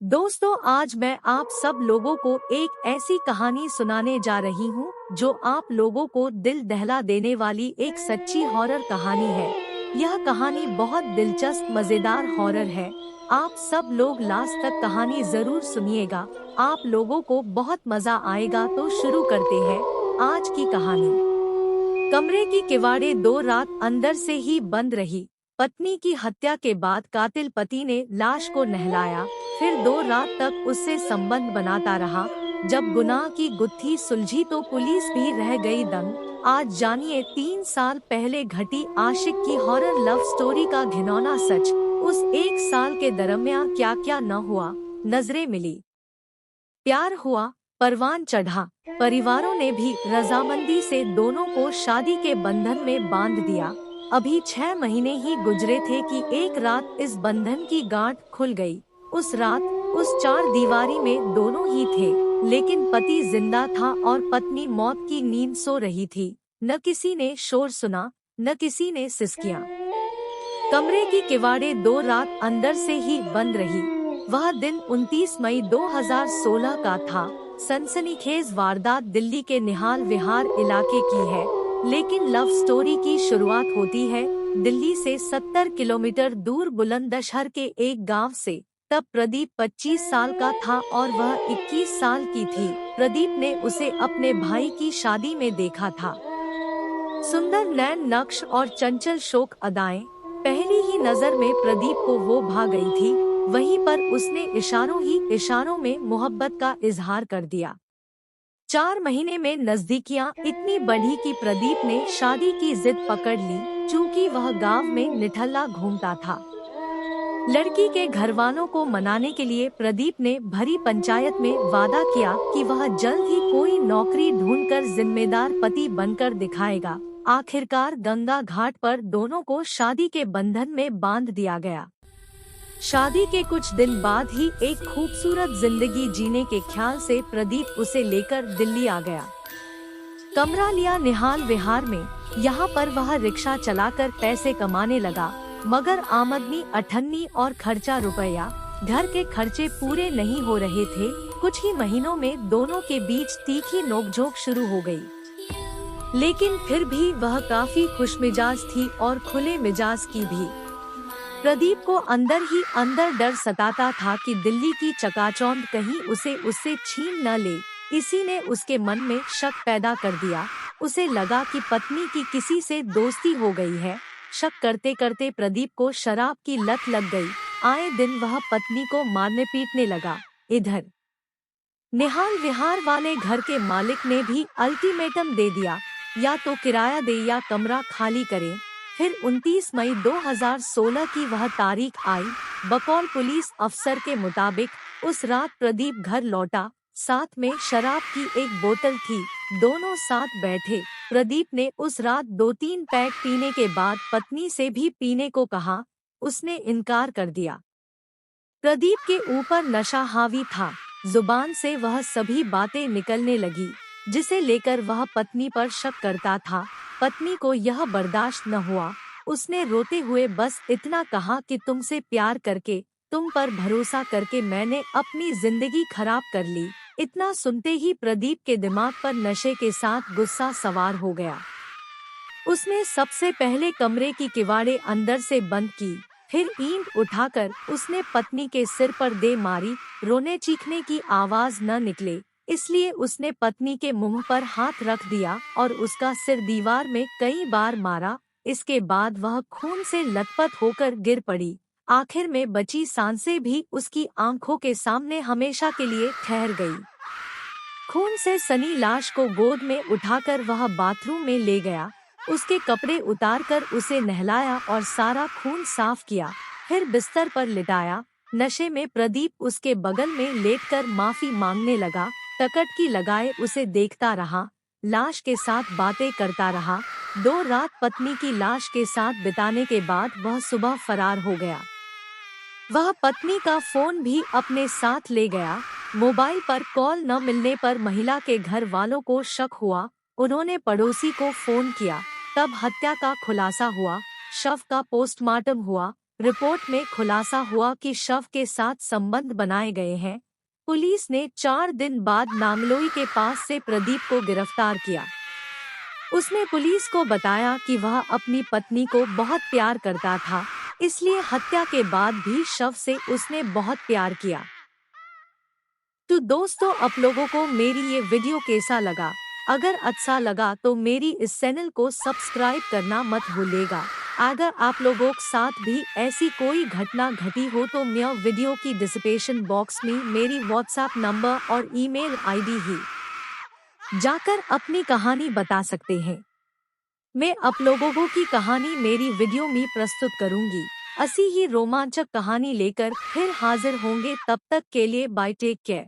दोस्तों, आज मैं आप सब लोगों को एक ऐसी कहानी सुनाने जा रही हूँ जो आप लोगों को दिल दहला देने वाली एक सच्ची हॉरर कहानी है। यह कहानी बहुत दिलचस्प मजेदार हॉरर है। आप सब लोग लास्ट तक कहानी जरूर सुनिएगा, आप लोगों को बहुत मजा आएगा। तो शुरू करते हैं आज की कहानी। कमरे की किवाड़े 2 रात अंदर से ही बंद रही। पत्नी की हत्या के बाद कातिल पति ने लाश को नहलाया, फिर 2 रात तक उससे संबंध बनाता रहा। जब गुनाह की गुत्थी सुलझी तो पुलिस भी रह गई दंग। आज जानिए 3 साल पहले घटी आशिक की हॉरर लव स्टोरी का घिनौना सच। उस 1 साल के दरमियान क्या क्या न हुआ। नजरें मिली, प्यार हुआ, परवान चढ़ा, परिवारों ने भी रजामंदी से दोनों को शादी के बंधन में बांध दिया। अभी 6 महीने ही गुजरे थे कि एक रात इस बंधन की गांठ खुल गई। उस रात उस 4 दीवारी में दोनों ही थे, लेकिन पति जिंदा था और पत्नी मौत की नींद सो रही थी। न किसी ने शोर सुना, न किसी ने सिसकियां। कमरे की किवाड़े 2 रात अंदर से ही बंद रही। वह दिन 29 मई 2016 का था। सनसनीखेज वारदात दिल्ली के निहाल विहार इलाके की है, लेकिन लव स्टोरी की शुरुआत होती है दिल्ली से 70 किलोमीटर दूर बुलंदशहर के एक गांव से। तब प्रदीप 25 साल का था और वह 21 साल की थी। प्रदीप ने उसे अपने भाई की शादी में देखा था। सुंदर नैन नक्श और चंचल शोक अदाएं। पहली ही नजर में प्रदीप को वो भा गई थी। वहीं पर उसने इशारों में मोहब्बत का इजहार कर दिया। 4 महीने में नजदीकियां इतनी बढ़ी कि प्रदीप ने शादी की जिद पकड़ ली, चूँकि वह गांव में निठल्ला घूमता था। लड़की के घर वालों को मनाने के लिए प्रदीप ने भरी पंचायत में वादा किया कि वह जल्द ही कोई नौकरी ढूंढकर जिम्मेदार पति बनकर दिखाएगा। आखिरकार गंगा घाट पर दोनों को शादी के बंधन में बांध दिया गया। शादी के कुछ दिन बाद ही एक खूबसूरत जिंदगी जीने के ख्याल से प्रदीप उसे लेकर दिल्ली आ गया। कमरा लिया निहाल विहार में। यहाँ पर वह रिक्शा चलाकर पैसे कमाने लगा, मगर आमदनी अठन्नी और खर्चा रुपया। घर के खर्चे पूरे नहीं हो रहे थे। कुछ ही महीनों में दोनों के बीच तीखी नोकझोंक शुरू हो गई, लेकिन फिर भी वह काफी खुशमिजाज थी और खुले मिजाज की भी। प्रदीप को अंदर ही अंदर डर सताता था कि दिल्ली की चकाचौंध कहीं उसे उससे छीन न ले। इसी ने उसके मन में शक पैदा कर दिया। उसे लगा कि पत्नी की किसी से दोस्ती हो गई है। शक करते करते प्रदीप को शराब की लत लग गई। आए दिन वह पत्नी को मारने पीटने लगा। इधर निहाल विहार वाले घर के मालिक ने भी अल्टीमेटम दे दिया, या तो किराया दे या कमरा खाली करे। फिर 29 मई 2016 की वह तारीख आई। बकौल पुलिस अफसर के मुताबिक उस रात प्रदीप घर लौटा। साथ में शराब की एक बोतल थी। दोनों साथ बैठे। प्रदीप ने उस रात 2-3 पैक पीने के बाद पत्नी से भी पीने को कहा। उसने इनकार कर दिया। प्रदीप के ऊपर नशा हावी था। जुबान से वह सभी बातें निकलने लगी, जिसे लेकर वह पत्नी पर शक करता था। पत्नी को यह बर्दाश्त न हुआ। उसने रोते हुए बस इतना कहा कि तुमसे प्यार करके, तुम पर भरोसा करके मैंने अपनी जिंदगी खराब कर ली। इतना सुनते ही प्रदीप के दिमाग पर नशे के साथ गुस्सा सवार हो गया। उसने सबसे पहले कमरे की किवाड़े अंदर से बंद की, फिर ईंट उठाकर उसने पत्नी के सिर पर दे मारी। रोने चीखने की आवाज न निकले, इसलिए उसने पत्नी के मुंह पर हाथ रख दिया और उसका सिर दीवार में कई बार मारा। इसके बाद वह खून से लथपथ होकर गिर पड़ी। आखिर में बची सांसें भी उसकी आंखों के सामने हमेशा के लिए ठहर गई। खून से सनी लाश को गोद में उठाकर वह बाथरूम में ले गया। उसके कपड़े उतारकर उसे नहलाया और सारा खून साफ किया। फिर बिस्तर पर लिटाया। नशे में प्रदीप उसके बगल में लेटकर माफी मांगने लगा। टकटकी लगाए उसे देखता रहा, लाश के साथ बातें करता रहा। 2 रात पत्नी की लाश के साथ बिताने के बाद वह सुबह फरार हो गया। वह पत्नी का फोन भी अपने साथ ले गया। मोबाइल पर कॉल न मिलने पर महिला के घर वालों को शक हुआ। उन्होंने पड़ोसी को फोन किया। तब हत्या का खुलासा हुआ। शव का पोस्टमार्टम हुआ। रिपोर्ट में खुलासा हुआ कि शव के साथ संबंध बनाए गए हैं। पुलिस ने 4 दिन बाद नांगलोई के पास से प्रदीप को गिरफ्तार किया। उसने पुलिस को बताया कि वह अपनी पत्नी को बहुत प्यार करता था, इसलिए हत्या के बाद भी शव से उसने बहुत प्यार किया। तो दोस्तों, आप लोगों को मेरी ये वीडियो कैसा लगा? अगर अच्छा लगा तो मेरी इस चैनल को सब्सक्राइब करना मत भूलिएगा। अगर आप लोगों के साथ भी ऐसी कोई घटना घटी हो तो मैं वीडियो की डिस्क्रिप्शन बॉक्स में मेरी व्हाट्सएप नंबर और ईमेल आईडी ही जाकर अपनी कहानी बता सकते हैं। मैं आप लोगों की कहानी मेरी वीडियो में प्रस्तुत करूंगी। ऐसी ही रोमांचक कहानी लेकर फिर हाजिर होंगे। तब तक के लिए बाय, टेक केयर।